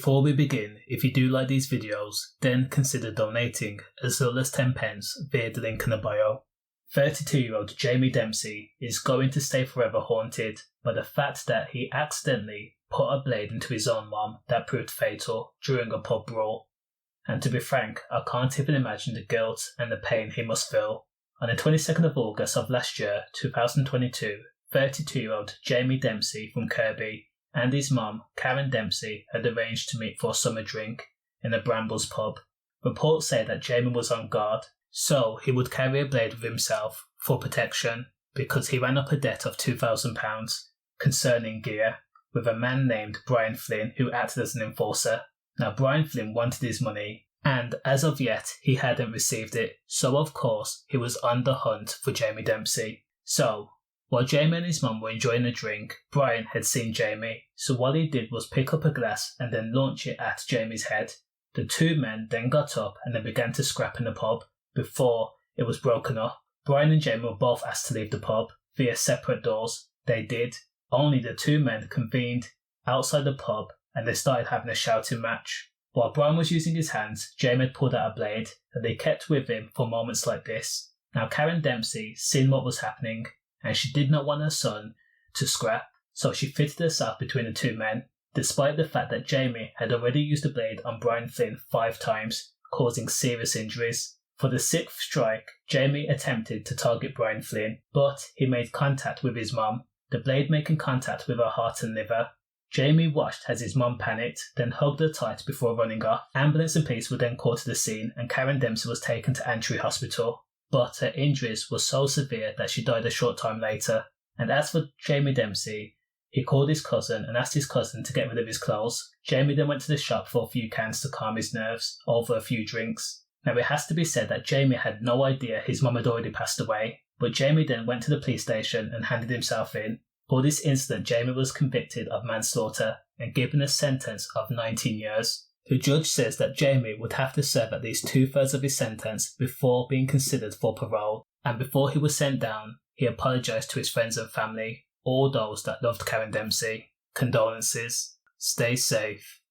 Before we begin, if you do like these videos, then consider donating as little as 10 pence via the link in the bio. 32-year-old Jamie Dempsey is going to stay forever haunted by the fact that he accidentally put a blade into his own mum that proved fatal during a pub brawl. And to be frank, I can't even imagine the guilt and the pain he must feel. On the 22nd of August of last year, 2022, 32-year-old Jamie Dempsey from Kirkby and his mum, Karen Dempsey, had arranged to meet for a summer drink in a Brambles pub. Reports say that Jamie was on guard, so he would carry a blade with himself for protection because he ran up a debt of £2,000 concerning gear with a man named Brian Flynn who acted as an enforcer. Now Brian Flynn wanted his money and as of yet he hadn't received it, so of course he was on the hunt for Jamie Dempsey. So while Jamie and his mum were enjoying a drink, Brian had seen Jamie, so what he did was pick up a glass and then launch it at Jamie's head. The two men then got up and they began to scrap in the pub before it was broken up. Brian and Jamie were both asked to leave the pub via separate doors. They did. Only the two men convened outside the pub and they started having a shouting match. While Brian was using his hands, Jamie had pulled out a blade that they kept with him for moments like this. Now Karen Dempsey seen what was happening and she did not want her son to scrap, so she fitted herself between the two men, despite the fact that Jamie had already used the blade on Brian Flynn 5 times, causing serious injuries. For the 6th strike, Jamie attempted to target Brian Flynn, but he made contact with his mum, the blade making contact with her heart and liver. Jamie watched as his mum panicked, then hugged her tight before running off. Ambulance and police were then called to the scene and Karen Dempsey was taken to Antrim Hospital, but her injuries were so severe that she died a short time later. And as for Jamie Dempsey, he called his cousin and asked his cousin to get rid of his clothes. Jamie then went to the shop for a few cans to calm his nerves over a few drinks. Now it has to be said that Jamie had no idea his mum had already passed away, but Jamie then went to the police station and handed himself in. For this incident, Jamie was convicted of manslaughter and given a sentence of 19 years. The judge says that Jamie would have to serve at least 2/3 of his sentence before being considered for parole, and before he was sent down, he apologised to his friends and family, all those that loved Karen Dempsey. Condolences. Stay safe.